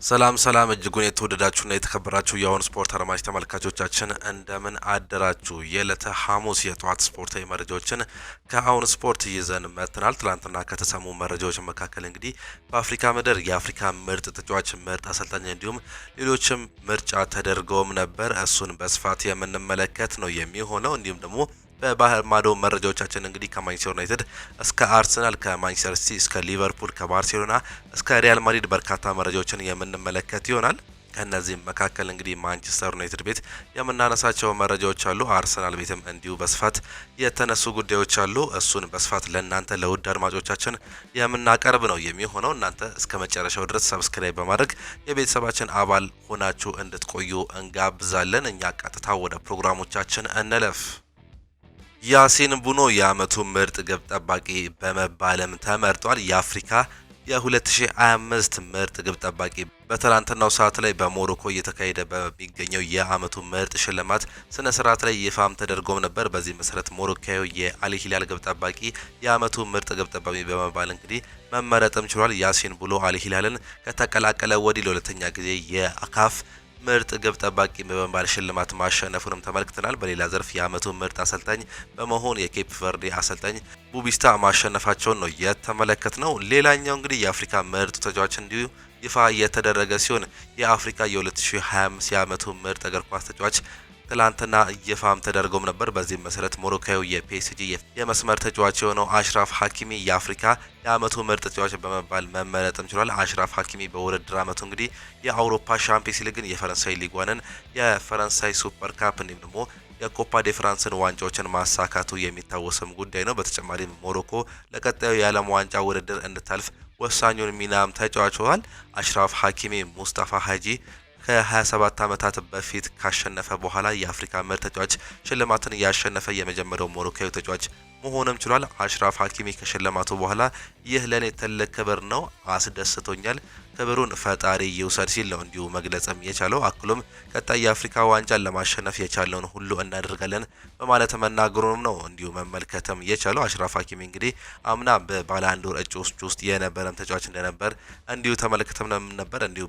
ሰላም እጅጉን የተወደዳችሁና የተከበራችሁ የአሁን ስፖርት አድማጭ ተመልካቾቻችን እንደምን አደራችሁ። የዕለተ ሐሙስ የጧት ስፖርታዊ መረጃዎችን ከአሁን ስፖርት ይዘን መጥተናል። ትላንትና ከተሰሙ መረጃዎች መካከል እንግዲህ በአፍሪካ ምድር የአፍሪካ ምርጥ ተጫዋች፣ ምርጥ አሰልጣኝ እንዲሁም ሌሎችም ምርጫ ተደርገውም ነበር። እሱን በስፋት የምንመለከት ነው የሚሆነው። እንዲሁም ደግሞ በባህር ማዶ መረጃዎቻችን እንግዲህ ከማንቸስተር ዩናይትድ እስከ አርሰናል፣ ከማንቸስተር ሲቲ እስከ ሊቨርፑል፣ ከባርሴሎና እስከ ሪያል ማድሪድ በርካታ መረጃዎችን የምንመለከት ይሆናል። ከነዚህም መካከል እንግዲህ ማንቸስተር ዩናይትድ ቤት የምናነሳቸው መረጃዎች አሉ። አርሰናል ቤትም እንዲሁ በስፋት የተነሱ ጉዳዮች አሉ። እሱን በስፋት ለእናንተ ለውድ አድማጮቻችን የምናቀርብ ነው የሚሆነው። እናንተ እስከ መጨረሻው ድረስ ሰብስክራይብ በማድረግ የቤተሰባችን አባል ሆናችሁ እንድትቆዩ እንጋብዛለን። እኛ ቀጥታ ወደ ፕሮግራሞቻችን እንለፍ። ያሲን ቡኖ የአመቱ ምርጥ ግብ ጠባቂ በመባልም ተመርጧል። የአፍሪካ የ2025 ምርጥ ግብ ጠባቂ በትላንትናው ሰዓት ላይ በሞሮኮ እየተካሄደ በሚገኘው የአመቱ ምርጥ ሽልማት ስነ ስርዓት ላይ ይፋም ተደርጎም ነበር። በዚህ መሰረት ሞሮካዊ የአል ሂላል ግብ ጠባቂ የአመቱ ምርጥ ግብ ጠባቂ በመባል እንግዲህ መመረጥም ችሏል። ያሲን ቡኖ አል ሂላልን ከተቀላቀለ ወዲህ ለሁለተኛ ጊዜ የካፍ ምርጥ ግብ ጠባቂ በመባል ሽልማት ማሸነፉንም ተመልክተናል። በሌላ ዘርፍ የአመቱ ምርጥ አሰልጣኝ በመሆን የኬፕ ቨርዴ አሰልጣኝ ቡቢስታ ማሸነፋቸውን ነው የተመለከትነው። ሌላኛው እንግዲህ የአፍሪካ ምርጥ ተጫዋች እንዲሁ ይፋ የተደረገ ሲሆን የአፍሪካ የ2025 የአመቱ ምርጥ እግር ኳስ ተጫዋች ትላንትና ይፋም ተደርጎም ነበር። በዚህም መሰረት ሞሮካዊ የፒኤስጂ የመስመር ተጫዋች የሆነው አሽራፍ ሀኪሚ የአፍሪካ የአመቱ ምርጥ ተጫዋች በመባል መመረጥም ችሏል። አሽራፍ ሀኪሚ በውድድር አመቱ እንግዲህ የአውሮፓ ሻምፒየንስ ሊግን፣ የፈረንሳይ ሊግ ዋንን፣ የፈረንሳይ ሱፐር ካፕ እንዲሁም ደግሞ የኮፓ ዴ ፍራንስን ዋንጫዎችን ማሳካቱ የሚታወስም ጉዳይ ነው። በተጨማሪም ሞሮኮ ለቀጣዩ የዓለም ዋንጫ ውድድር እንድታልፍ ወሳኙን ሚናም ተጫዋችዋል። አሽራፍ ሀኪሚ ሙስጣፋ ሀጂ ከ27 ዓመታት በፊት ካሸነፈ በኋላ የአፍሪካ ምርጥ ተጫዋች ሽልማትን ያሸነፈ የመጀመሪያው ሞሮካዊ ተጫዋች መሆንም ችሏል። አሽራፍ ሀኪሚ ከሽልማቱ በኋላ ይህ ለኔ ትልቅ ክብር ነው፣ አስደስቶኛል፣ ክብሩን ፈጣሪ ይውሰድ ሲል ነው እንዲሁ መግለጽም የቻለው። አክሎም ቀጣይ የአፍሪካ ዋንጫን ለማሸነፍ የቻለውን ሁሉ እናደርጋለን በማለት መናገሩንም ነው እንዲሁ መመልከትም የቻለው። አሽራፍ ሀኪሚ እንግዲህ አምና በባላንዶር እጩዎች ውስጥ የነበረም ተጫዋች እንደነበር እንዲሁ ተመልክተም ነበር። እንዲሁ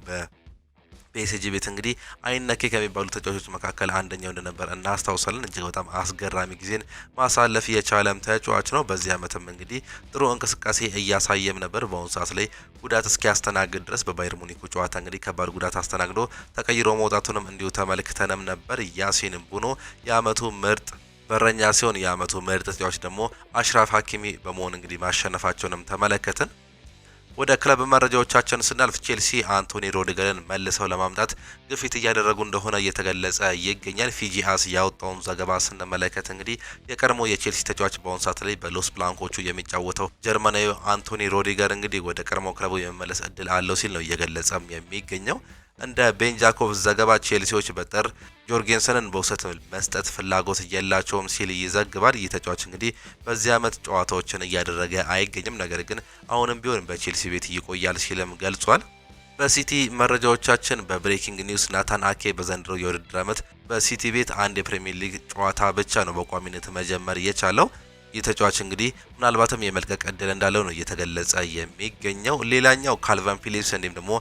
ፒኤስጂ ቤት እንግዲህ አይነኬ ከሚባሉ ተጫዋቾች መካከል አንደኛው እንደነበር እናስታውሳለን። እጅግ በጣም አስገራሚ ጊዜን ማሳለፍ የቻለም ተጫዋች ነው። በዚህ አመትም እንግዲህ ጥሩ እንቅስቃሴ እያሳየም ነበር። በአሁኑ ሰዓት ላይ ጉዳት እስኪያስተናግድ ድረስ በባየር ሙኒኩ ጨዋታ እንግዲህ ከባድ ጉዳት አስተናግዶ ተቀይሮ መውጣቱንም እንዲሁ ተመልክተንም ነበር። ያሲን ቡኖ የአመቱ ምርጥ በረኛ ሲሆን የአመቱ ምርጥ ተጫዋች ደግሞ አሽራፍ ሀኪሚ በመሆን እንግዲህ ማሸነፋቸውንም ተመለከትን። ወደ ክለብ መረጃዎቻችን ስናልፍ ቼልሲ አንቶኒ ሮዲገርን መልሰው ለማምጣት ግፊት እያደረጉ እንደሆነ እየተገለጸ ይገኛል። ፊጂአስ ያወጣውን ዘገባ ስንመለከት እንግዲህ የቀድሞ የቼልሲ ተጫዋች በአሁኑ ሰዓት ላይ በሎስ ብላንኮቹ የሚጫወተው ጀርመናዊ አንቶኒ ሮዲገር እንግዲህ ወደ ቀድሞ ክለቡ የመመለስ እድል አለው ሲል ነው እየገለጸም የሚገኘው። እንደ ቤን ጃኮብ ዘገባ ቼልሲዎች በጥር ጆርጌንሰንን በውሰት መስጠት ፍላጎት የላቸውም ሲል ይዘግባል። ይህ ተጫዋች እንግዲህ በዚህ አመት ጨዋታዎችን እያደረገ አይገኝም፣ ነገር ግን አሁንም ቢሆን በቼልሲ ቤት ይቆያል ሲልም ገልጿል። በሲቲ መረጃዎቻችን በብሬኪንግ ኒውስ ናታን አኬ በዘንድሮ የውድድር አመት በሲቲ ቤት አንድ የፕሪሚየር ሊግ ጨዋታ ብቻ ነው በቋሚነት መጀመር የቻለው። ይህ ተጫዋች እንግዲህ ምናልባትም የመልቀቅ እድል እንዳለው ነው እየተገለጸ የሚገኘው። ሌላኛው ካልቨን ፊሊፕስ እንዲሁም ደግሞ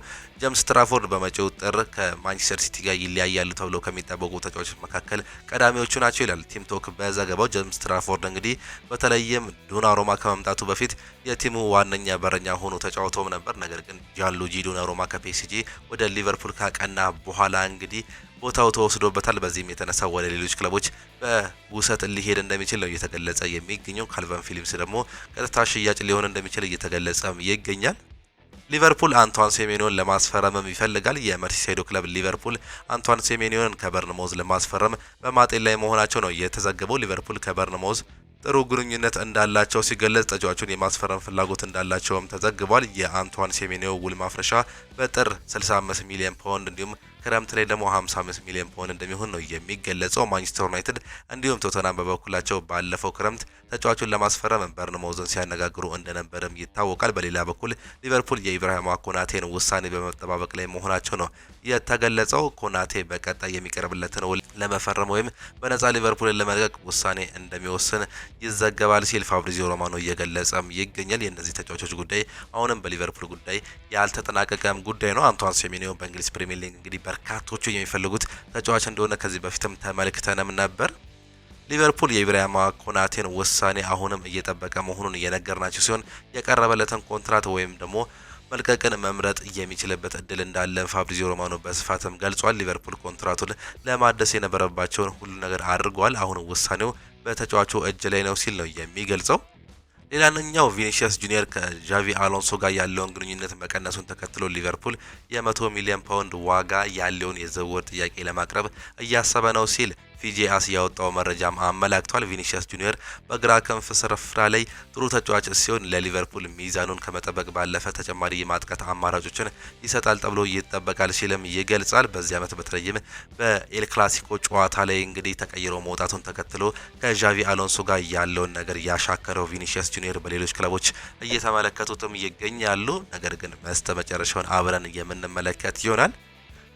ጄምስ ትራፎርድ በመጪው ጥር ከማንቸስተር ሲቲ ጋር ይለያያሉ ተብለው ከሚጠበቁ ተጫዋቾች መካከል ቀዳሚዎቹ ናቸው ይላል ቲም ቶክ በዘገባው። ጄምስ ትራፎርድ እንግዲህ በተለይም ዶናሩማ ከመምጣቱ በፊት የቲሙ ዋነኛ በረኛ ሆኖ ተጫውቶም ነበር። ነገር ግን ጂያንሉጂ ዶናሩማ ከፒኤስጂ ወደ ሊቨርፑል ካቀና በኋላ እንግዲህ ቦታው ተወስዶበታል። በዚህም የተነሳ ወደ ሌሎች ክለቦች በውሰት ሊሄድ እንደሚችል ነው እየተገለጸ የሚገኘው። ካልቨን ፊሊፕስ ደግሞ ቀጥታ ሽያጭ ሊሆን እንደሚችል እየተገለጸም ይገኛል። ሊቨርፑል አንቷን ሴሜኒዮን ለማስፈረምም ይፈልጋል። የመርሲሳይዶ ክለብ ሊቨርፑል አንቷን ሴሜኒዮን ከበርንሞዝ ለማስፈረም በማጤን ላይ መሆናቸው ነው የተዘገበው። ሊቨርፑል ከበርንሞዝ ጥሩ ግንኙነት እንዳላቸው ሲገለጽ ተጫዋቹን የማስፈረም ፍላጎት እንዳላቸውም ተዘግቧል። የአንቷን ሴሜኒዮ ውል ማፍረሻ በጥር 65 ሚሊዮን ፓውንድ እንዲሁም ክረምት ላይ ደግሞ 55 ሚሊዮን ፓውንድ እንደሚሆን ነው የሚገለጸው። ማንቸስተር ዩናይትድ እንዲሁም ቶተናም በበኩላቸው ባለፈው ክረምት ተጫዋቹን ለማስፈረም በርንማውዝን ሲያነጋግሩ እንደነበረም ይታወቃል። በሌላ በኩል ሊቨርፑል የኢብራሂማ ኮናቴን ውሳኔ በመጠባበቅ ላይ መሆናቸው ነው የተገለጸው። ኮናቴ በቀጣይ የሚቀርብለትን ውል ለመፈረም ወይም በነፃ ሊቨርፑልን ለመልቀቅ ውሳኔ እንደሚወስን ይዘገባል ሲል ፋብሪዚዮ ሮማኖ እየገለጸም ይገኛል። የእነዚህ ተጫዋቾች ጉዳይ አሁንም በሊቨርፑል ጉዳይ ያልተጠናቀቀም ጉዳይ ነው። አንቷን ሴሜኒዮ በእንግሊዝ ፕሪሚየር ሊግ እንግዲህ በርካቶቹ የሚፈልጉት ተጫዋች እንደሆነ ከዚህ በፊትም ተመልክተንም ነበር። ሊቨርፑል የኢብራሂማ ኮናቴን ውሳኔ አሁንም እየጠበቀ መሆኑን እየነገርናቸው ሲሆን የቀረበለትን ኮንትራት ወይም ደግሞ መልቀቅን መምረጥ የሚችልበት እድል እንዳለ ፋብሪዚዮ ሮማኖ በስፋትም ገልጿል። ሊቨርፑል ኮንትራቱን ለማደስ የነበረባቸውን ሁሉ ነገር አድርጓል። አሁን ውሳኔው በተጫዋቹ እጅ ላይ ነው ሲል ነው የሚገልጸው። ሌላኛው ቪኒሲየስ ጁኒየር ከጃቪ አሎንሶ ጋር ያለውን ግንኙነት መቀነሱን ተከትሎ ሊቨርፑል የ100 ሚሊዮን ፓውንድ ዋጋ ያለውን የዝውውር ጥያቄ ለማቅረብ እያሰበ ነው ሲል ፊጂአስ ያወጣው መረጃም አመላክቷል። ቪኒሲየስ ጁኒየር በግራ ክንፍ ስፍራ ላይ ጥሩ ተጫዋች ሲሆን ለሊቨርፑል ሚዛኑን ከመጠበቅ ባለፈ ተጨማሪ የማጥቃት አማራጮችን ይሰጣል ተብሎ ይጠበቃል ሲልም ይገልጻል። በዚህ ዓመት በተለይም በኤል ክላሲኮ ጨዋታ ላይ እንግዲህ ተቀይሮ መውጣቱን ተከትሎ ከዣቪ አሎንሶ ጋር ያለውን ነገር ያሻከረው ቪኒሲየስ ጁኒየር በሌሎች ክለቦች እየተመለከቱትም ይገኛሉ። ነገር ግን በስተመጨረሻውን አብረን የምንመለከት ይሆናል።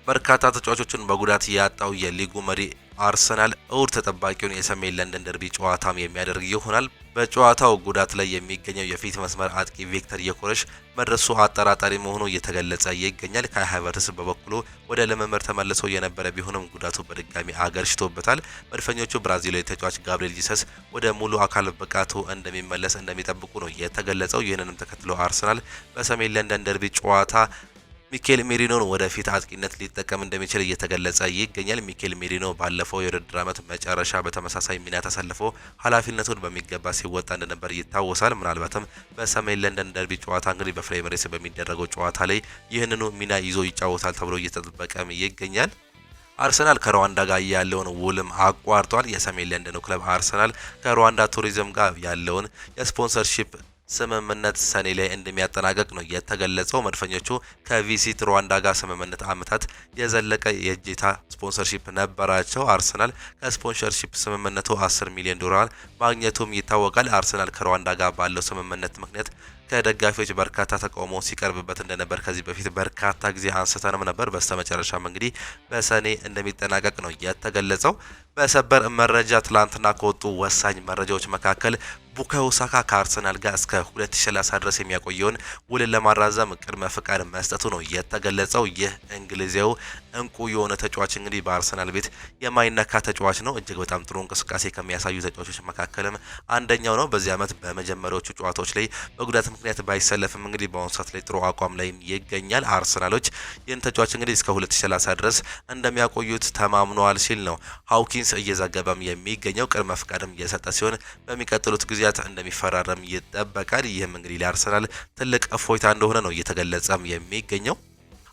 በርካታ ተጫዋቾችን በጉዳት ያጣው የሊጉ መሪ አርሰናል እሁድ ተጠባቂውን የሰሜን ለንደን ደርቢ ጨዋታም የሚያደርግ ይሆናል። በጨዋታው ጉዳት ላይ የሚገኘው የፊት መስመር አጥቂ ቪክተር ዮኬሬሽ መድረሱ አጠራጣሪ መሆኑ እየተገለጸ ይገኛል። ካይ ሃቨርትዝ በበኩሉ ወደ ልምምድ ተመልሶ የነበረ ቢሆንም ጉዳቱ በድጋሚ አገርሽቶበታል። መድፈኞቹ ብራዚላዊ ተጫዋች ጋብሪኤል ጂሰስ ወደ ሙሉ አካል ብቃቱ እንደሚመለስ እንደሚጠብቁ ነው የተገለጸው። ይህንንም ተከትሎ አርሰናል በሰሜን ለንደን ደርቢ ጨዋታ ሚኬል ሜሪኖን ወደፊት አጥቂነት ሊጠቀም እንደሚችል እየተገለጸ ይገኛል። ሚኬል ሜሪኖ ባለፈው የውድድር ዓመት መጨረሻ በተመሳሳይ ሚና ተሰልፎ ኃላፊነቱን በሚገባ ሲወጣ እንደነበር ይታወሳል። ምናልባትም በሰሜን ለንደን ደርቢ ጨዋታ እንግዲህ በፍሬምሬስ በሚደረገው ጨዋታ ላይ ይህንኑ ሚና ይዞ ይጫወታል ተብሎ እየተጠበቀም ይገኛል። አርሰናል ከሩዋንዳ ጋር ያለውን ውልም አቋርጧል። የሰሜን ለንደኑ ክለብ አርሰናል ከሩዋንዳ ቱሪዝም ጋር ያለውን የስፖንሰርሺፕ ስምምነት ሰኔ ላይ እንደሚያጠናቀቅ ነው የተገለጸው። መድፈኞቹ ከቪሲት ሩዋንዳ ጋር ስምምነት ዓመታት የዘለቀ የእጅታ ስፖንሰርሺፕ ነበራቸው። አርሰናል ከስፖንሰርሺፕ ስምምነቱ 10 ሚሊዮን ዶላር ማግኘቱም ይታወቃል። አርሰናል ከሩዋንዳ ጋር ባለው ስምምነት ምክንያት ከደጋፊዎች በርካታ ተቃውሞ ሲቀርብበት እንደነበር ከዚህ በፊት በርካታ ጊዜ አንስተንም ነበር። በስተመጨረሻም እንግዲህ በሰኔ እንደሚጠናቀቅ ነው የተገለጸው። በሰበር መረጃ ትላንትና ከወጡ ወሳኝ መረጃዎች መካከል ቡካዮ ሳካ ከአርሰናል ጋር እስከ 2030 ድረስ የሚያቆየውን ውልን ለማራዘም ቅድመ ፍቃድ መስጠቱ ነው የተገለጸው። ይህ እንግሊዛዊው እንቁ የሆነ ተጫዋች እንግዲህ በአርሰናል ቤት የማይነካ ተጫዋች ነው። እጅግ በጣም ጥሩ እንቅስቃሴ ከሚያሳዩ ተጫዋቾች መካከልም አንደኛው ነው። በዚህ ዓመት በመጀመሪያዎቹ ጨዋታዎች ላይ በጉዳት ምክንያት ባይሰለፍም እንግዲህ በአሁኑ ሰዓት ላይ ጥሩ አቋም ላይ ይገኛል። አርሰናሎች ይህን ተጫዋች እንግዲህ እስከ 2030 ድረስ እንደሚያቆዩት ተማምነዋል ሲል ነው ሃውኪንስ እየዘገበም የሚገኘው። ቅድመ ፍቃድም እየሰጠ ሲሆን በሚቀጥሉት ጊዜያት እንደሚፈራረም ይጠበቃል። ይህም እንግዲህ ለአርሰናል ትልቅ እፎይታ እንደሆነ ነው እየተገለጸም የሚገኘው።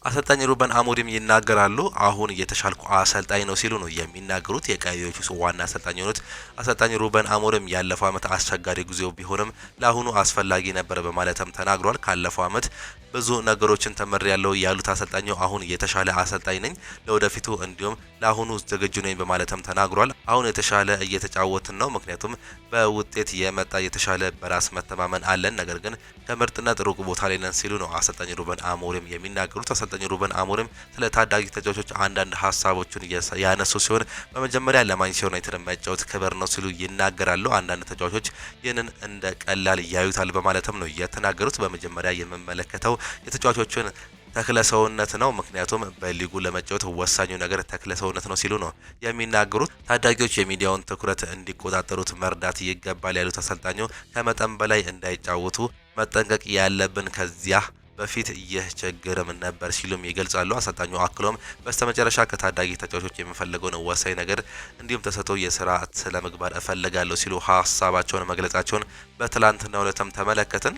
አሰልጣኝ ሩበን አሞሪም ይናገራሉ። አሁን የተሻልኩ አሰልጣኝ ነው ሲሉ ነው የሚናገሩት። የቀዮቹ ዋና አሰልጣኝ የሆኑት አሰልጣኝ ሩበን አሞሪም ያለፈው ዓመት አስቸጋሪ ጊዜው ቢሆንም ለአሁኑ አስፈላጊ ነበር በማለትም ተናግሯል። ካለፈው ዓመት ብዙ ነገሮችን ተመሪያለሁ ያሉት አሰልጣኙ አሁን የተሻለ አሰልጣኝ ነኝ፣ ለወደፊቱ እንዲሁም ለአሁኑ ዝግጁ ነኝ በማለትም ተናግሯል። አሁን የተሻለ እየተጫወትን ነው፣ ምክንያቱም በውጤት የመጣ የተሻለ በራስ መተማመን አለን፣ ነገር ግን ከምርጥነት ሩቅ ቦታ ላይ ነን ሲሉ ነው አሰልጣኝ ሩበን አሞሪም የሚናገሩት። አሰልጣኝ ሩበን አሞሪም ስለ ታዳጊ ተጫዋቾች አንዳንድ ሀሳቦችን ያነሱ ሲሆን በመጀመሪያ ለማንቸስተር ዩናይትድ መጫወት ክብር ነው ሲሉ ይናገራሉ። አንዳንድ ተጫዋቾች ይህንን እንደ ቀላል ያዩታል በማለትም ነው የተናገሩት። በመጀመሪያ የምመለከተው የተጫዋቾችን ተክለ ሰውነት ነው፣ ምክንያቱም በሊጉ ለመጫወት ወሳኙ ነገር ተክለ ሰውነት ነው ሲሉ ነው የሚናገሩት። ታዳጊዎች የሚዲያውን ትኩረት እንዲቆጣጠሩት መርዳት ይገባል ያሉት አሰልጣኙ ከመጠን በላይ እንዳይጫወቱ መጠንቀቅ ያለብን ከዚያ በፊት ይህ ችግርም ነበር ሲሉም ይገልጻሉ። አሰልጣኙ አክሎም በስተመጨረሻ ከታዳጊ ተጫዋቾች የሚፈልገውን ወሳኝ ነገር እንዲሁም ተሰጥቶ የስራ ስነ ምግባር እፈልጋለሁ ሲሉ ሀሳባቸውን መግለጻቸውን በትላንትናው ዕለትም ተመለከትን።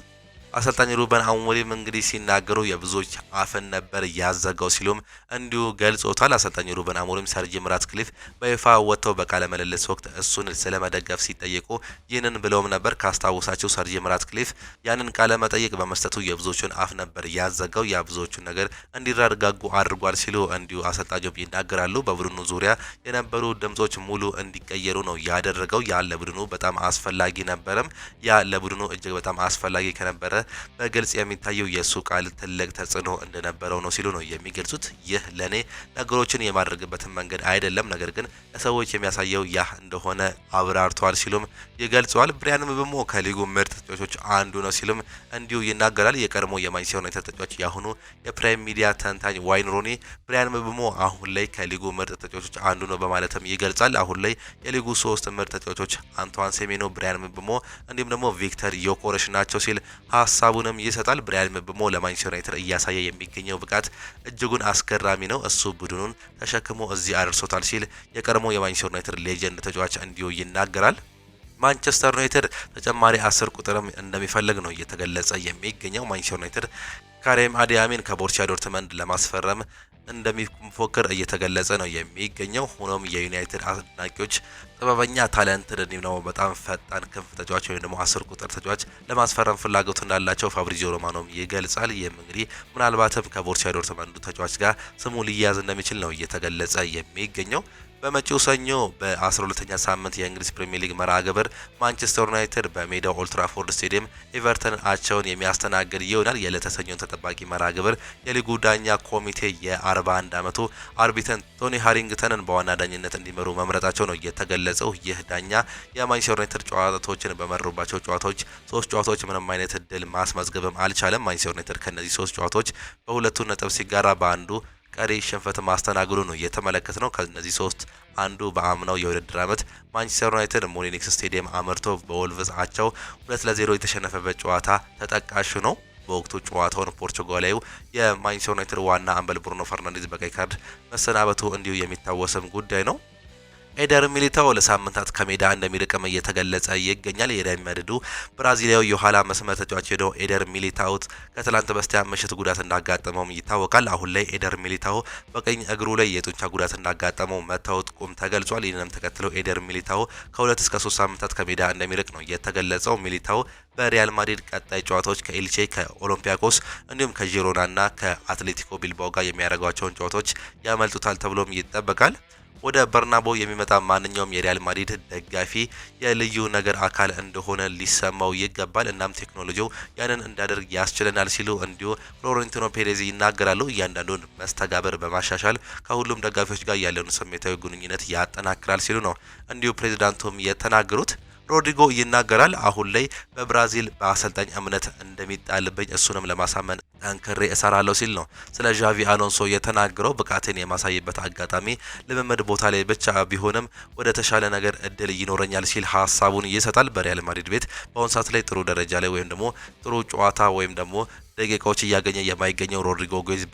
አሰልጣኝ ሩበን አሞሪም እንግዲህ ሲናገሩ የብዙዎች አፍን ነበር ያዘጋው ሲሉም እንዲሁ ገልጾታል። አሰልጣኝ ሩበን አሞሪም ሰር ጂም ራትክሊፍ በይፋ ወጥተው በቃለ ምልልስ ወቅት እሱን ስለመደገፍ ሲጠየቁ ይህንን ብለውም ነበር። ካስታወሳቸው ሰር ጂም ራትክሊፍ ያንን ቃለ መጠይቅ በመስጠቱ የብዙዎችን አፍ ነበር ያዘጋው፣ ያ ብዙዎቹን ነገር እንዲረጋጉ አድርጓል ሲሉ እንዲሁ አሰልጣኙም ይናገራሉ። በቡድኑ ዙሪያ የነበሩ ድምጾች ሙሉ እንዲቀየሩ ነው ያደረገው። ያ ለቡድኑ በጣም አስፈላጊ ነበረም። ያ ለቡድኑ እጅግ በጣም አስፈላጊ ከነበረ በግልጽ የሚታየው የሱ ቃል ትልቅ ተጽዕኖ እንደነበረው ነው ሲሉ ነው የሚገልጹት። ይህ ለኔ ነገሮችን የማድረግበትን መንገድ አይደለም፣ ነገር ግን ለሰዎች የሚያሳየው ያ እንደሆነ አብራርተዋል ሲሉም ይገልጸዋል። ብሪያን ምቤሞ ከሊጉ ምርጥ ተጫዋቾች አንዱ ነው ሲሉም እንዲሁ ይናገራል። የቀድሞ የማንቸስተር ዩናይትድ ተጫዋች ያሁኑ የፕራይም ሚዲያ ተንታኝ ዋይን ሮኒ ብሪያን ምቤሞ አሁን ላይ ከሊጉ ምርጥ ተጫዋቾች አንዱ ነው በማለትም ይገልጻል። አሁን ላይ የሊጉ ሶስት ምርጥ ተጫዋቾች አንቷን ሴሜኖ፣ ብሪያን ምቤሞ እንዲሁም ደግሞ ቪክተር ዮኮረሽ ናቸው ሲል ሀሳቡንም ይሰጣል። ብሪያን ምቤሞ ለማንቸስተር ዩናይትድ እያሳየ የሚገኘው ብቃት እጅጉን አስገራሚ ነው፣ እሱ ቡድኑን ተሸክሞ እዚህ አድርሶታል ሲል የቀድሞ የማንቸስተር ዩናይትድ ሌጀንድ ተጫዋች እንዲሁ ይናገራል። ማንቸስተር ዩናይትድ ተጨማሪ 10 ቁጥርም እንደሚፈልግ ነው እየተገለጸ የሚገኘው። ማንቸስተር ዩናይትድ ካሪም አዲያሚን ከቦሩሲያ ዶርትመንድ ለማስፈረም እንደሚፎክር እየተገለጸ ነው የሚገኘው። ሆኖም የዩናይትድ አድናቂዎች ጥበበኛ ታለንትድ ነው በጣም ፈጣን ክንፍ ተጫዋች ወይም ደግሞ 10 ቁጥር ተጫዋች ለማስፈረም ፍላጎት እንዳላቸው ፋብሪዚዮ ሮማኖም ይገልጻል። ይህም እንግዲህ ምናልባትም ከቦሩሲያ ዶርትመንዱ ተጫዋች ጋር ስሙ ሊያዝ እንደሚችል ነው እየተገለጸ የሚገኘው። በመጪው ሰኞ በ12ኛ ሳምንት የእንግሊዝ ፕሪሚየር ሊግ መርሃ ግብር ማንቸስተር ዩናይትድ በሜዳው ኦልድ ትራፎርድ ስቴዲየም ኤቨርተን አቻውን የሚያስተናግድ ይሆናል። የዕለተ ሰኞን ተጠባቂ መርሃ ግብር የሊጉ ዳኛ ኮሚቴ የ41 ዓመቱ አርቢተን ቶኒ ሃሪንግተንን በዋና ዳኝነት እንዲመሩ መምረጣቸው ነው የተገለጸው። ይህ ዳኛ የማንቸስተር ዩናይትድ ጨዋታዎችን በመሩባቸው ጨዋታዎች 3 ጨዋታዎች ምንም አይነት እድል ማስመዝገብም አልቻለም። ማንቸስተር ዩናይትድ ከነዚህ 3 ጨዋታዎች በሁለቱ ነጥብ ሲጋራ በአንዱ ቀሪ ሽንፈት ማስተናገዱ ነው የተመለከት ነው። ከነዚህ 3 አንዱ በአምናው የውድድር ዓመት ማንቸስተር ዩናይትድ ሞሊኒክስ ስቴዲየም አመርቶ በወልቭስ አቻው 2-0 የተሸነፈበት ጨዋታ ተጠቃሽ ነው። በወቅቱ ጨዋታውን ፖርቹጋላዊው የማንቸስተር ዩናይትድ ዋና አምበል ብሩኖ ፈርናንዴዝ በቀይ ካርድ መሰናበቱ እንዲሁ የሚታወስም ጉዳይ ነው። ኤደር ሚሊታኦ ለሳምንታት ከሜዳ እንደሚርቅም እየተገለጸ ይገኛል። የሪያል ማድሪዱ ብራዚላዊ የኋላ መስመር ተጫዋች ሄዶ ኤደር ሚሊታኦ ከትላንት በስቲያ ምሽት ጉዳት እንዳጋጠመውም ይታወቃል። አሁን ላይ ኤደር ሚሊታኦ በቀኝ እግሩ ላይ የጡንቻ ጉዳት እንዳጋጠመው መታወቁም ተገልጿል። ይህንንም ተከትሎ ኤደር ሚሊታኦ ከ2 እስከ 3 ሳምንታት ከሜዳ እንደሚርቅ ነው የተገለጸው። ሚሊታኦ በሪያል ማድሪድ ቀጣይ ጨዋታዎች ከኤልቼ፣ ከኦሎምፒያኮስ እንዲሁም ከጂሮናና ከአትሌቲኮ ቢልባኦ ጋር የሚያደርጓቸውን ጨዋታዎች ያመልጡታል ተብሎም ይጠበቃል። ወደ በርናቦ የሚመጣ ማንኛውም የሪያል ማድሪድ ደጋፊ የልዩ ነገር አካል እንደሆነ ሊሰማው ይገባል። እናም ቴክኖሎጂው ያንን እንዳደርግ ያስችለናል ሲሉ እንዲሁ ፍሎሬንቲኖ ፔሬዝ ይናገራሉ። እያንዳንዱን መስተጋበር በማሻሻል ከሁሉም ደጋፊዎች ጋር ያለውን ስሜታዊ ግንኙነት ያጠናክራል ሲሉ ነው እንዲሁ ፕሬዚዳንቱም የተናገሩት። ሮድሪጎ ይናገራል። አሁን ላይ በብራዚል በአሰልጣኝ እምነት እንደሚጣልብኝ እሱንም ለማሳመን ጠንክሬ እሰራለሁ ሲል ነው ስለ ዣቪ አሎንሶ የተናገረው። ብቃትን የማሳይበት አጋጣሚ ልምምድ ቦታ ላይ ብቻ ቢሆንም ወደ ተሻለ ነገር እድል ይኖረኛል ሲል ሀሳቡን ይሰጣል። በሪያል ማድሪድ ቤት በአሁኑ ሰዓት ላይ ጥሩ ደረጃ ላይ ወይም ደግሞ ጥሩ ጨዋታ ወይም ደግሞ ደቂቃዎች እያገኘ የማይገኘው ሮድሪጎ ጎይዝ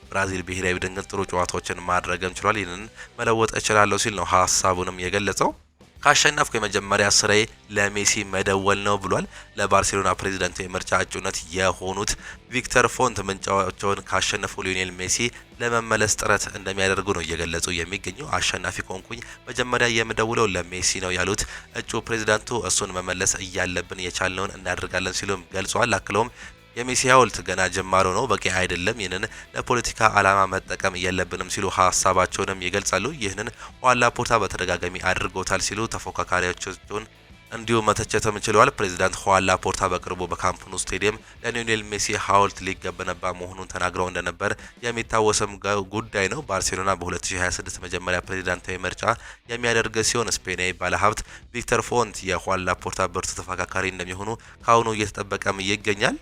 ብራዚል ብሔራዊ ቡድን ጥሩ ጨዋታዎችን ማድረግም ችሏል። ይህንን መለወጥ እችላለሁ ሲል ነው ሀሳቡንም የገለጸው። ካሸነፍኩ የመጀመሪያ ስራዬ ለሜሲ መደወል ነው ብሏል። ለባርሴሎና ፕሬዚዳንታዊ ምርጫ እጩነት የሆኑት ቪክተር ፎንት ምንጫቸውን ካሸነፉ ሊዮኔል ሜሲ ለመመለስ ጥረት እንደሚያደርጉ ነው እየገለጹ የሚገኙ። አሸናፊ ከሆንኩኝ መጀመሪያ የምደውለው ለሜሲ ነው ያሉት እጩ ፕሬዚዳንቱ እሱን መመለስ እያለብን የቻልነውን እናደርጋለን ሲሉም ገልጸዋል። አክለውም የሜሲ ሐውልት ገና ጅማሮ ነው፣ በቂ አይደለም፣ ይህንን ለፖለቲካ ዓላማ መጠቀም የለብንም ሲሉ ሀሳባቸውንም ይገልጻሉ። ይህንን ሁዋን ላፖርታ በተደጋጋሚ አድርጎታል ሲሉ ተፎካካሪዎቻቸውን እንዲሁ መተቸትም ችለዋል። ፕሬዚዳንት ሁዋን ላፖርታ በቅርቡ በካምፕ ኑ ስቴዲየም ለሊዮኔል ሜሲ ሐውልት ሊገነባ መሆኑን ተናግረው እንደነበር የሚታወስም ጉዳይ ነው። ባርሴሎና በ2026 መጀመሪያ ፕሬዚዳንታዊ ምርጫ የሚያደርግ ሲሆን ስፔናዊ ባለሀብት ቪክተር ፎንት የሁዋን ላፖርታ ብርቱ ተፎካካሪ እንደሚሆኑ ከአሁኑ እየተጠበቀም ይገኛል።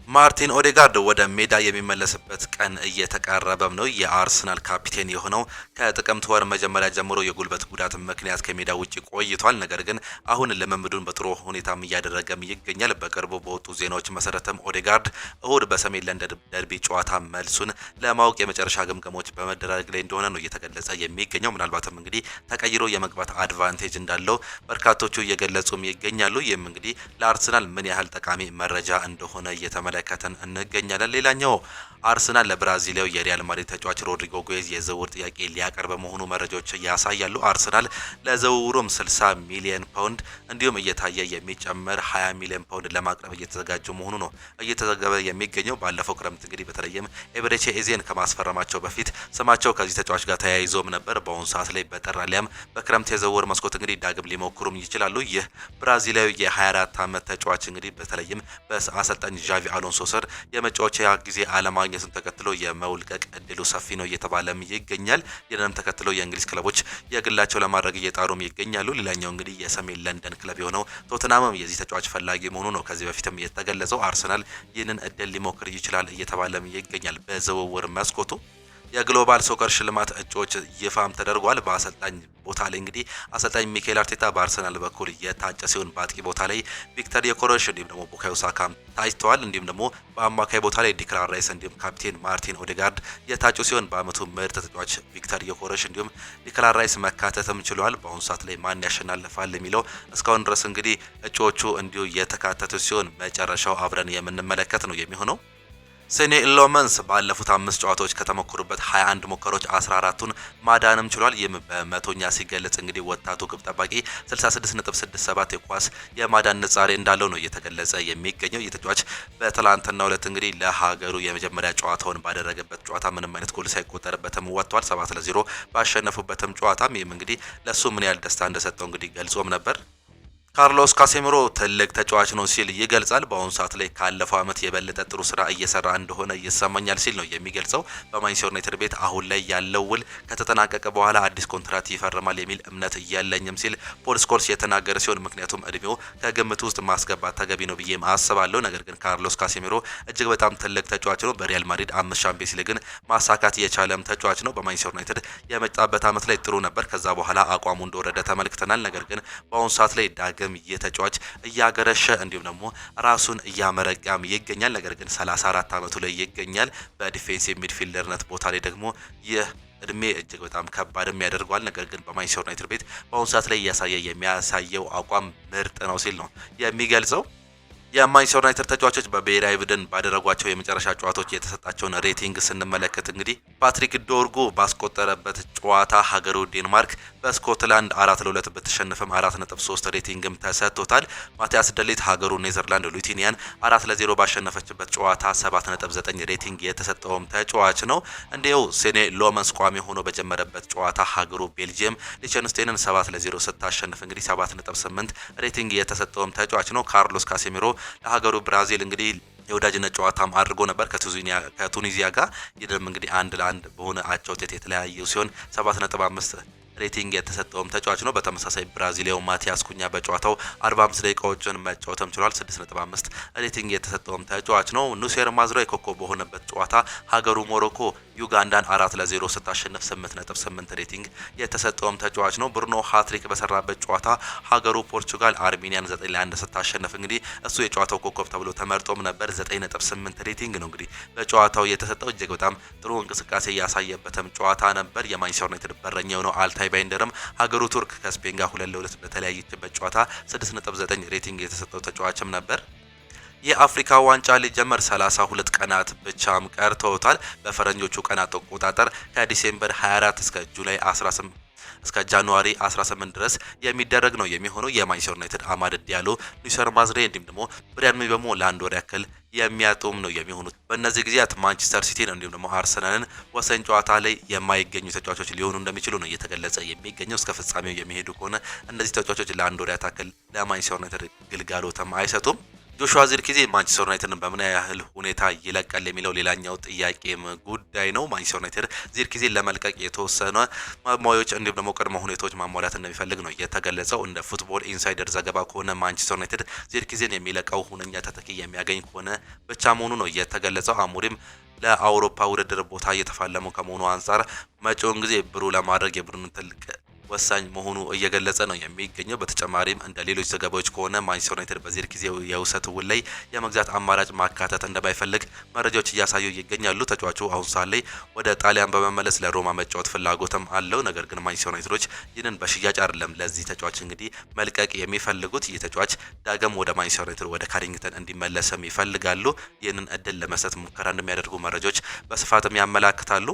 ማርቲን ኦዴጋርድ ወደ ሜዳ የሚመለስበት ቀን እየተቃረበም ነው። የአርሰናል ካፒቴን የሆነው ከጥቅምት ወር መጀመሪያ ጀምሮ የጉልበት ጉዳት ምክንያት ከሜዳ ውጪ ቆይቷል። ነገር ግን አሁን ልምምዱን በጥሩ ሁኔታም እያደረገም ይገኛል። በቅርቡ በወጡ ዜናዎች መሰረትም ኦዴጋርድ እሁድ በሰሜን ለንደን ደርቢ ጨዋታ መልሱን ለማወቅ የመጨረሻ ግምገማዎች በመደረግ ላይ እንደሆነ ነው እየተገለጸ የሚገኘው። ምናልባትም እንግዲህ ተቀይሮ የመግባት አድቫንቴጅ እንዳለው በርካቶቹ እየገለጹም ይገኛሉ። ይህም እንግዲህ ለአርሰናል ምን ያህል ጠቃሚ መረጃ እንደሆነ እየተመለከተን እንገኛለን። ሌላኛው አርሰናል ለብራዚላዊ የሪያል ማድሪድ ተጫዋች ሮድሪጎ ጎዝ የዝውውር ጥያቄ ሊያቀርብ መሆኑ መረጃዎች ያሳያሉ። አርሰናል ለዝውውሩም 60 ሚሊዮን ፓውንድ እንዲሁም እየታየ የሚጨመር 20 ሚሊዮን ፓውንድ ለማቅረብ እየተዘጋጁ መሆኑ ነው እየተዘገበ የሚገኘው። ባለፈው ክረምት እንግዲህ በተለይም ኤብሬቼ ኤዜን ከማስፈረማቸው በፊት ስማቸው ከዚህ ተጫዋች ጋር ተያይዞም ነበር። በአሁኑ ሰዓት ላይ በጥር አሊያም በክረምት የዝውውር መስኮት እንግዲህ ዳግም ሊሞክሩም ይችላሉ። ይህ ብራዚላዊ የ24 ዓመት ተጫዋች እንግዲህ በተለይም በአሰልጣኝ ዣቪ አሎንሶ ስር የመጫወቻ ጊዜ አለማግኘቱን ተከትሎ የመውልቀቅ እድሉ ሰፊ ነው እየተባለም ይገኛል። ይህንንም ተከትሎ የእንግሊዝ ክለቦች የግላቸው ለማድረግ እየጣሩም ይገኛሉ። ሌላኛው እንግዲህ የሰሜን ለንደን ክለብ የሆነው ቶተናምም የዚህ ተጫዋች ፈላጊ መሆኑ ነው ከዚህ በፊትም የተገለጸው። አርሰናል ይህንን እድል ሊሞክር ይችላል እየተባለም ይገኛል። በዝውውር መስኮቱ የግሎባል ሶከር ሽልማት እጩዎች ይፋም ተደርጓል። በአሰልጣኝ ቦታ ላይ እንግዲህ አሰልጣኝ ሚኬል አርቴታ በአርሰናል በኩል የታጨ ሲሆን በአጥቂ ቦታ ላይ ቪክተር ዮኬሬሽ እንዲሁም ደግሞ ቡካዮ ሳካም ታጭተዋል። እንዲሁም ደግሞ በአማካይ ቦታ ላይ ዲክላን ራይስ እንዲሁም ካፕቴን ማርቲን ኦዴጋርድ የታጩ ሲሆን በአመቱ ምርጥ ተጫዋች ቪክተር ዮኬሬሽ እንዲሁም ዲክላን ራይስ መካተትም ችሏል። በአሁኑ ሰዓት ላይ ማን ያሸናልፋል የሚለው እስካሁን ድረስ እንግዲህ እጩዎቹ እንዲሁ የተካተቱ ሲሆን መጨረሻው አብረን የምንመለከት ነው የሚሆነው። ሴኔ ሎመንስ ባለፉት 5 ጨዋታዎች ከተሞከሩበት 21 ሙከሮች 14ቱን ማዳንም ችሏል። ይህም በመቶኛ ሲገለጽ እንግዲህ ወጣቱ ግብ ጠባቂ 66.67 የኳስ የማዳን ንጻሬ እንዳለው ነው እየተገለጸ የሚገኘው። የተጫዋች በትላንትናው ዕለት እንግዲህ ለሀገሩ የመጀመሪያ ጨዋታውን ባደረገበት ጨዋታ ምንም አይነት ጎል ሳይቆጠርበትም ወጥቷል። 7-0 ባሸነፉበትም ጨዋታም ይህም እንግዲህ ለሱ ምን ያህል ደስታ እንደሰጠው እንግዲህ ገልጾም ነበር። ካርሎስ ካሴሚሮ ትልቅ ተጫዋች ነው ሲል ይገልጻል። በአሁኑ ሰዓት ላይ ካለፈው ዓመት የበለጠ ጥሩ ስራ እየሰራ እንደሆነ ይሰማኛል ሲል ነው የሚገልጸው። በማንቸስተር ዩናይትድ ቤት አሁን ላይ ያለው ውል ከተጠናቀቀ በኋላ አዲስ ኮንትራት ይፈርማል የሚል እምነት እያለኝም ሲል ፖል ስኮልስ የተናገረ ሲሆን ምክንያቱም እድሜው ከግምት ውስጥ ማስገባት ተገቢ ነው ብዬ አስባለሁ። ነገር ግን ካርሎስ ካሴሚሮ እጅግ በጣም ትልቅ ተጫዋች ነው። በሪያል ማድሪድ 5 ሻምፒዮንስ ሊግን ማሳካት የቻለም ተጫዋች ነው። በማንቸስተር ዩናይትድ የመጣበት ዓመት ላይ ጥሩ ነበር። ከዛ በኋላ አቋሙ እንደወረደ ተመልክተናል። ነገር ግን በአሁኑ ሰዓት ላይ ዳግም የተጫዋች እያገረሸ እንዲሁም ደግሞ ራሱን እያመረቃም ይገኛል። ነገር ግን 34 ዓመቱ ላይ ይገኛል። በዲፌንሲቭ ሚድፊልደርነት ቦታ ላይ ደግሞ ይህ እድሜ እጅግ በጣም ከባድም ያደርገዋል። ነገር ግን በማንቸስተር ዩናይትድ ቤት በአሁኑ ሰዓት ላይ የሚያሳየው አቋም ምርጥ ነው ሲል ነው የሚገልጸው። የማንቸስተር ዩናይትድ ተጫዋቾች በብሔራዊ ቡድን ባደረጓቸው የመጨረሻ ጨዋታዎች የተሰጣቸውን ሬቲንግ ስንመለከት እንግዲህ ፓትሪክ ዶርጉ ባስቆጠረበት ጨዋታ ሀገሩ ዴንማርክ በስኮትላንድ 4-2 ብትሸነፍም 4.3 ሬቲንግም ተሰጥቶታል። ማቲያስ ደሊት ሀገሩ ኔዘርላንድ ሉቲኒያን 4-0 ባሸነፈችበት ጨዋታ 7.9 ሬቲንግ የተሰጠውም ተጫዋች ነው። እንዲሁ ሴኔ ሎመንስ ቋሚ ሆኖ በጀመረበት ጨዋታ ሀገሩ ቤልጂየም ሊቸንስቴንን 7-0 ስታሸንፍ እንግዲህ 7.8 ሬቲንግ የተሰጠውም ተጫዋች ነው። ካርሎስ ካሴሚሮ ለሀገሩ ብራዚል እንግዲህ የወዳጅነት ጨዋታም አድርጎ ነበር ከቱኒዚያ ጋር። ይህም እንግዲህ 1-1 በሆነ አቻ ውጤት የተለያዩ ሲሆን 7.5 ሬቲንግ የተሰጠውም ተጫዋች ነው። በተመሳሳይ ብራዚሊያው ማቲያስ ኩኛ በጨዋታው 45 ደቂቃዎችን መጫወትም ችሏል። 6.5 ሬቲንግ የተሰጠውም ተጫዋች ነው። ኑሴር ማዝራዊ ኮከብ በሆነበት ጨዋታ ሀገሩ ሞሮኮ ዩጋንዳን 4-0 ስታሸንፍ 8.8 ሬቲንግ የተሰጠውም ተጫዋች ነው። ብሩኖ ሃትሪክ በሰራበት ጨዋታ ሀገሩ ፖርቹጋል አርሜኒያን 9-1 ስታሸንፍ እንግዲህ እሱ የጨዋታው ኮከብ ተብሎ ተመርጦም ነበር። 9.8 ሬቲንግ ነው እንግዲህ በጨዋታው የተሰጠው። እጅግ በጣም ጥሩ እንቅስቃሴ ያሳየበትም ጨዋታ ነበር። የማንቸስተር ዩናይትድ በረኛው ነው አልታይ ባይንደርም ሀገሩ ቱርክ ከስፔን ጋር 2-2 በተለያየችበት ጨዋታ 6.9 ሬቲንግ የተሰጠው ተጫዋችም ነበር። የአፍሪካ ዋንጫ ሊጀመር 32 ቀናት ብቻም ቀርተውታል። በፈረንጆቹ ቀናት አቆጣጠር ከዲሴምበር 24 እስከ ጃንዋሪ 18 ድረስ የሚደረግ ነው የሚሆነው። የማንቸስተር ዩናይትድ አማድ ዲያሎ፣ ኑሴር ማዝሬ እንዲሁም ደግሞ ብሪያን ምቤሞ ለአንድ ወር ያክል የሚያጡም ነው የሚሆኑት። በእነዚህ ጊዜያት ማንቸስተር ሲቲን እንዲሁም ደግሞ አርሰናልን ወሳኝ ጨዋታ ላይ የማይገኙ ተጫዋቾች ሊሆኑ እንደሚችሉ ነው እየተገለጸ የሚገኘው። እስከ ፍጻሜው የሚሄዱ ከሆነ እነዚህ ተጫዋቾች ለአንድ ወር ያክል ለማንቸስተር ዩናይትድ ግልጋሎትም አይሰጡም። ጆሹዋ ዚርክዜ ማንቸስተር ዩናይትድን በምን ያህል ሁኔታ ይለቃል የሚለው ሌላኛው ጥያቄም ጉዳይ ነው። ማንቸስተር ዩናይትድ ዚርክዜን ለመልቀቅ የተወሰነ ማሟያዎች እንዲሁም ደግሞ ቅድመ ሁኔታዎች ማሟላት እንደሚፈልግ ነው የተገለጸው። እንደ ፉትቦል ኢንሳይደር ዘገባ ከሆነ ማንቸስተር ዩናይትድ ዚርክዜን የሚለቀው ሁነኛ ተተኪ የሚያገኝ ከሆነ ብቻ መሆኑ ነው የተገለጸው። አሞሪም ለአውሮፓ ውድድር ቦታ እየተፋለሙ ከመሆኑ አንጻር መጪውን ጊዜ ብሩህ ለማድረግ የቡድኑን ትልቅ ወሳኝ መሆኑ እየገለጸ ነው የሚገኘው። በተጨማሪም እንደ ሌሎች ዘገባዎች ከሆነ ማንቸስተር ዩናይትድ በዚርክዜው የውሰት ውል ላይ የመግዛት አማራጭ ማካተት እንደማይፈልግ መረጃዎች እያሳዩ ይገኛሉ። ተጫዋቹ አሁን ሰዓት ላይ ወደ ጣሊያን በመመለስ ለሮማ መጫወት ፍላጎትም አለው። ነገር ግን ማንቸስተር ዩናይትዶች ይህንን በሽያጭ አይደለም ለዚህ ተጫዋች እንግዲህ መልቀቅ የሚፈልጉት። ይህ ተጫዋች ዳግም ወደ ማንቸስተር ዩናይትድ ወደ ካሪንግተን እንዲመለስም ይፈልጋሉ። ይህንን እድል ለመስጠት ሙከራ እንደሚያደርጉ መረጃዎች በስፋትም ያመላክታሉ።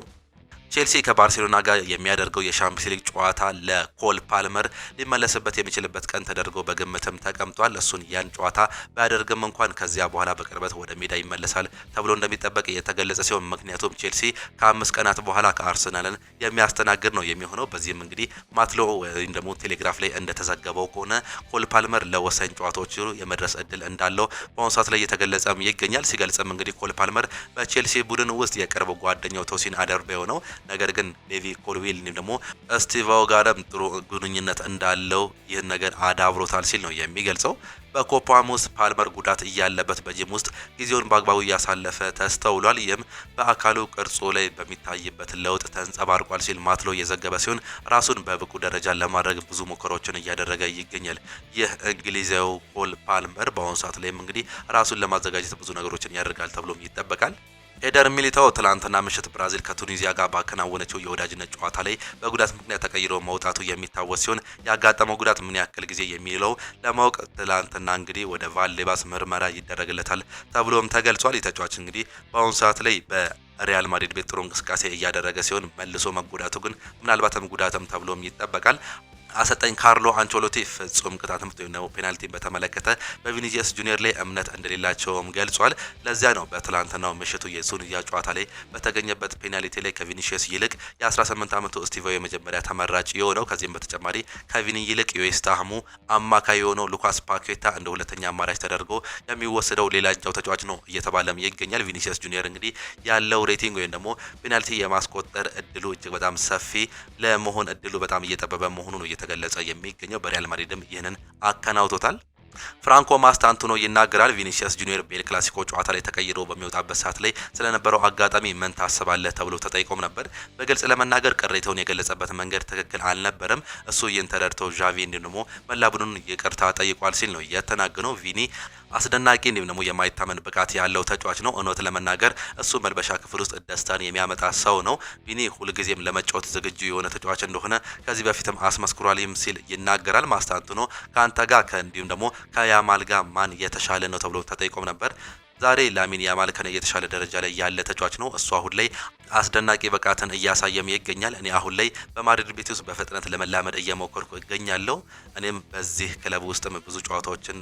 ቼልሲ ከባርሴሎና ጋር የሚያደርገው የሻምፒዮንስ ሊግ ጨዋታ ለኮል ፓልመር ሊመለስበት የሚችልበት ቀን ተደርጎ በግምትም ተቀምጧል። እሱን ያን ጨዋታ ባያደርግም እንኳን ከዚያ በኋላ በቅርበት ወደ ሜዳ ይመለሳል ተብሎ እንደሚጠበቅ የተገለጸ ሲሆን ምክንያቱም ቼልሲ ከ5 ቀናት በኋላ ከአርሰናልን የሚያስተናግድ ነው የሚሆነው። በዚህም እንግዲህ ማትሎ ወይም ደግሞ ቴሌግራፍ ላይ እንደተዘገበው ከሆነ ኮል ፓልመር ለወሳኝ ጨዋታዎች የመድረስ እድል እንዳለው በአሁኑ ሰዓት ላይ እየተገለጸም ይገኛል። ሲገልጽም እንግዲህ ኮል ፓልመር በቼልሲ ቡድን ውስጥ የቅርብ ጓደኛው ቶሲን አደርቤዮ ነው። ነገር ግን ሌቪ ኮልዊል ደግሞ ስቲቫው ጋርም ጥሩ ግንኙነት እንዳለው ይህን ነገር አዳብሮታል ሲል ነው የሚገልጸው። በኮፓም ውስጥ ፓልመር ጉዳት እያለበት በጂም ውስጥ ጊዜውን በአግባቡ እያሳለፈ ተስተውሏል። ይህም በአካሉ ቅርጹ ላይ በሚታይበት ለውጥ ተንጸባርቋል ሲል ማትሎ እየዘገበ ሲሆን ራሱን በብቁ ደረጃ ለማድረግ ብዙ ሙከራዎችን እያደረገ ይገኛል። ይህ እንግሊዛዊው ኮል ፓልመር በአሁኑ ሰዓት ላይም እንግዲህ ራሱን ለማዘጋጀት ብዙ ነገሮችን ያደርጋል ተብሎም ይጠበቃል። ኤደር ሚሊታኦ ትላንትና ምሽት ብራዚል ከቱኒዚያ ጋር ባከናወነችው የወዳጅነት ጨዋታ ላይ በጉዳት ምክንያት ተቀይሮ መውጣቱ የሚታወስ ሲሆን ያጋጠመው ጉዳት ምን ያክል ጊዜ የሚለው ለማወቅ ትላንትና እንግዲህ ወደ ቫልዴባስ ምርመራ ይደረግለታል ተብሎም ተገልጿል። የተጫዋች እንግዲህ በአሁኑ ሰዓት ላይ በሪያል ማድሪድ ቤት ጥሩ እንቅስቃሴ እያደረገ ሲሆን መልሶ መጎዳቱ ግን ምናልባትም ጉዳትም ተብሎም ይጠበቃል። አሰልጣኝ ካርሎ አንቸሎቲ ፍጹም ቅጣት ምት ነው ፔናልቲን በተመለከተ በቪኒሲየስ ጁኒየር ላይ እምነት እንደሌላቸውም ገልጿል። ለዚያ ነው በትላንትናው ምሽቱ የቱኒዚያ ጨዋታ ላይ በተገኘበት ፔናልቲ ላይ ከቪኒሲየስ ይልቅ የ18 ዓመቱ ስቲቫው የመጀመሪያ ተመራጭ የሆነው። ከዚህም በተጨማሪ ከቪኒ ይልቅ የዌስትሃሙ አማካይ የሆነው ሉካስ ፓኬታ እንደ ሁለተኛ አማራጭ ተደርጎ የሚወሰደው ሌላኛው ተጫዋች ነው እየተባለም ይገኛል። ቪኒሲየስ ጁኒየር እንግዲህ ያለው ሬቲንግ ወይም ደግሞ ፔናልቲ የማስቆጠር እድሉ እጅግ በጣም ሰፊ ለመሆን እድሉ በጣም እየጠበበ መሆኑ ነው ተገለጸ የሚገኘው። በሪያል ማድሪድም ይህንን አከናውቶታል። ፍራንኮ ማስታንቱኖ ይናገራል። ቪኒሲየስ ጁኒየር በኤል ክላሲኮ ጨዋታ ላይ ተቀይሮ በሚወጣበት ሰዓት ላይ ስለነበረው አጋጣሚ ምን ታስባለህ ተብሎ ተጠይቆም ነበር። በግልጽ ለመናገር ቅሬታውን የገለጸበት መንገድ ትክክል አልነበረም። እሱ ይህን ተረድቶ ዣቪ እንዲሁም ደግሞ መላ ቡድኑን ይቅርታ ጠይቋል ሲል ነው የተናገረው። ቪኒ አስደናቂ እንዲሁም ደግሞ የማይታመን ብቃት ያለው ተጫዋች ነው። እውነት ለመናገር እሱ መልበሻ ክፍል ውስጥ ደስታን የሚያመጣ ሰው ነው። ቪኒ ሁልጊዜም ለመጫወት ዝግጁ የሆነ ተጫዋች እንደሆነ ከዚህ በፊትም አስመስክሯልም ሲል ይናገራል። ማስታንቱኖ ከአንተ ጋር እንዲሁም ደግሞ ከያማል ጋር ማን የተሻለ ነው ተብሎ ተጠይቆም ነበር። ዛሬ ላሚን ያማል ከነ የተሻለ ደረጃ ላይ ያለ ተጫዋች ነው። እሱ አሁን ላይ አስደናቂ ብቃትን እያሳየም ይገኛል። እኔ አሁን ላይ በማድሪድ ቤት ውስጥ በፍጥነት ለመላመድ እየሞከርኩ እገኛለሁ። እኔም በዚህ ክለብ ውስጥም ብዙ ጨዋታዎችን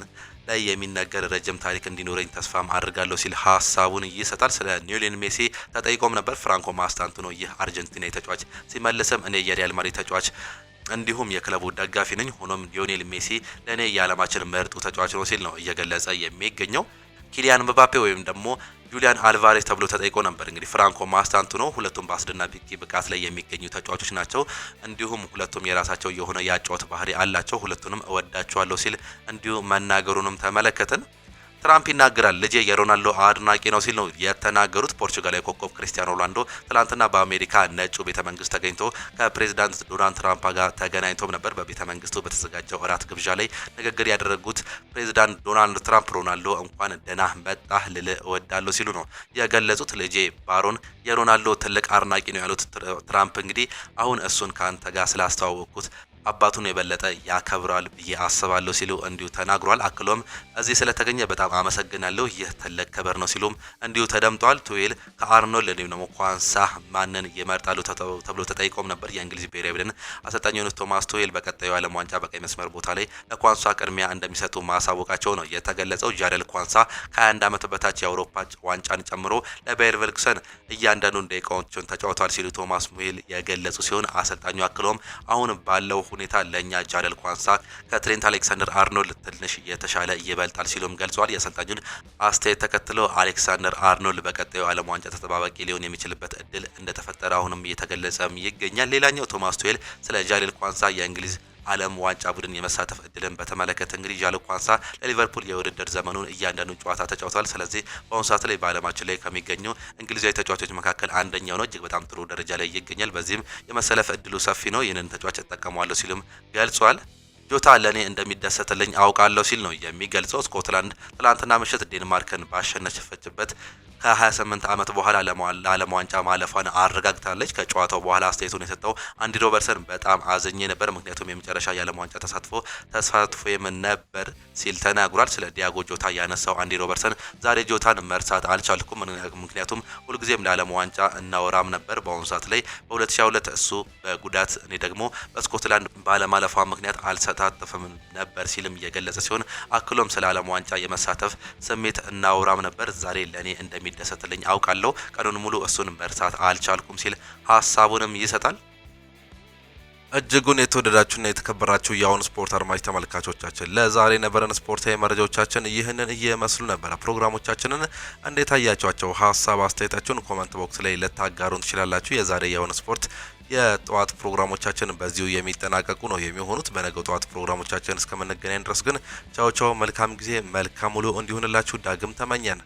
ላይ የሚነገር ረጅም ታሪክ እንዲኖረኝ ተስፋም አድርጋለሁ ሲል ሀሳቡን ይሰጣል። ስለ ሊዮኔል ሜሲ ተጠይቆም ነበር። ፍራንኮ ማስታንቱኖ ይህ አርጀንቲናዊ ተጫዋች ሲመልስም እኔ የሪያል ማድሪድ ተጫዋች እንዲሁም የክለቡ ደጋፊ ነኝ። ሆኖም ሊዮኔል ሜሲ ለእኔ የዓለማችን ምርጡ ተጫዋች ነው ሲል ነው እየገለጸ የሚገኘው። ኪሊያን ምባፔ ወይም ደግሞ ጁሊያን አልቫሬስ ተብሎ ተጠይቆ ነበር። እንግዲህ ፍራንኮ ማስታንቱኖ ሁለቱም በአስደናቂ ብቃት ላይ የሚገኙ ተጫዋቾች ናቸው። እንዲሁም ሁለቱም የራሳቸው የሆነ ያጫወት ባህሪ አላቸው። ሁለቱንም እወዳቸዋለሁ ሲል እንዲሁ መናገሩንም ተመለከትን። ትራምፕ ይናገራል። ልጄ የሮናልዶ አድናቂ ነው ሲል ነው የተናገሩት። ፖርቹጋላዊ ኮከብ ክሪስቲያኖ ሮናልዶ ትላንትና በአሜሪካ ነጩ ቤተ መንግስት ተገኝቶ ከፕሬዚዳንት ዶናልድ ትራምፕ ጋር ተገናኝቶም ነበር። በቤተ መንግስቱ በተዘጋጀው እራት ግብዣ ላይ ንግግር ያደረጉት ፕሬዚዳንት ዶናልድ ትራምፕ ሮናልዶ እንኳን ደህና መጣህ ልል እወዳለሁ ሲሉ ነው የገለጹት። ልጄ ባሮን የሮናልዶ ትልቅ አድናቂ ነው ያሉት ትራምፕ እንግዲህ አሁን እሱን ከአንተ ጋር ስላስተዋወቅኩት አባቱን የበለጠ ያከብራል ብዬ አስባለሁ ሲሉ እንዲሁ ተናግሯል። አክሎም እዚህ ስለተገኘ በጣም አመሰግናለሁ፣ ይህ ትልቅ ክብር ነው ሲሉም እንዲሁ ተደምጧል። ቱዌል ከአርኖልድ እንዲሁም ደግሞ ኳንሳ ማንን ይመርጣሉ ተብሎ ተጠይቆም ነበር። የእንግሊዝ ብሔራዊ ቡድን አሰልጣኝ የሆኑት ቶማስ ቱዌል በቀጣዩ ዓለም ዋንጫ በቀይ መስመር ቦታ ላይ ለኳንሳ ቅድሚያ እንደሚሰጡ ማሳወቃቸው ነው የተገለጸው። ጃረል ኳንሳ ከ21 ዓመት በታች የአውሮፓ ዋንጫን ጨምሮ ለባየር ሌቨርኩሰን እያንዳንዱን ደቂቃዎችን ተጫውቷል ሲሉ ቶማስ ቱዌል የገለጹ ሲሆን አሰልጣኙ አክሎም አሁን ባለው ሁኔታ ለኛ ጃለል ኳንሳ ከትሬንት አሌክሳንደር አርኖልድ ትንሽ የተሻለ ይበልጣል ሲሉም ገልጿል። የአሰልጣኙን አስተያየት ተከትሎ አሌክሳንደር አርኖልድ በቀጣዩ ዓለም ዋንጫ ተጠባባቂ ሊሆን የሚችልበት እድል እንደተፈጠረ አሁንም እየተገለጸም ይገኛል። ሌላኛው ቶማስ ቱዌል ስለ ጃለል ኳንሳ የእንግሊዝ ዓለም ዋንጫ ቡድን የመሳተፍ እድልን በተመለከተ እንግዲህ ጃለል ኳንሳ ለሊቨርፑል የውድድር ዘመኑን እያንዳንዱን ጨዋታ ተጫውቷል። ስለዚህ በአሁኑ ሰዓት ላይ በዓለማችን ላይ ከሚገኙ እንግሊዛዊ ተጫዋቾች መካከል አንደኛው ነው። እጅግ በጣም ጥሩ ደረጃ ላይ ይገኛል። በዚህም የመሰለፍ እድሉ ሰፊ ነው። ይህንን ተጫዋች እጠቀመዋለሁ ሲልም ገልጿል። ጆታ ለኔ እንደሚደሰትልኝ አውቃለሁ ሲል ነው የሚገልጸው። ስኮትላንድ ትላንትና ምሽት ዴንማርክን ባሸነፈችበት ከ28 ዓመት በኋላ ለዓለም ዋንጫ ማለፏን አረጋግጣለች። ከጨዋታው በኋላ አስተያየቱን የሰጠው አንዲ ሮበርትሰን በጣም አዝኜ ነበር፣ ምክንያቱም የመጨረሻ የዓለም ዋንጫ ተሳትፎ ነበር ሲል ተናግሯል። ስለ ዲያጎ ጆታ ያነሳው አንዲ ሮበርትሰን ዛሬ ጆታን መርሳት አልቻልኩም፣ ምክንያቱም ሁልጊዜም ለዓለም ዋንጫ እናወራም ነበር። በአሁኑ ሰዓት ላይ በ2022 እሱ በጉዳት እኔ ደግሞ በስኮትላንድ ባለማለፏ ምክንያት አልተሳተፍም ነበር ሲልም እየገለጸ ሲሆን አክሎም ስለ ዓለም ዋንጫ የመሳተፍ ስሜት እናወራም ነበር፣ ዛሬ ለኔ እንደሚደሰትልኝ አውቃለሁ፣ ቀኑን ሙሉ እሱን መርሳት አልቻልኩም ሲል ሀሳቡንም ይሰጣል። እጅጉን የተወደዳችሁና የተከበራችሁ የአሁን ስፖርት አድማጭ ተመልካቾቻችን ለዛሬ ነበረን ስፖርታዊ መረጃዎቻችን ይህንን እየመስሉ ነበር። ፕሮግራሞቻችንን እንዴት አያችኋቸው? ሀሳብ አስተያየታችሁን ኮመንት ቦክስ ላይ ልታጋሩን ትችላላችሁ። የዛሬ የአሁን ስፖርት የጠዋት ፕሮግራሞቻችን በዚሁ የሚጠናቀቁ ነው የሚሆኑት። በነገው ጠዋት ፕሮግራሞቻችን እስከምንገናኝ ድረስ ግን ቻው ቻው፣ መልካም ጊዜ፣ መልካም ሙሉ እንዲሆንላችሁ ዳግም ተመኘን።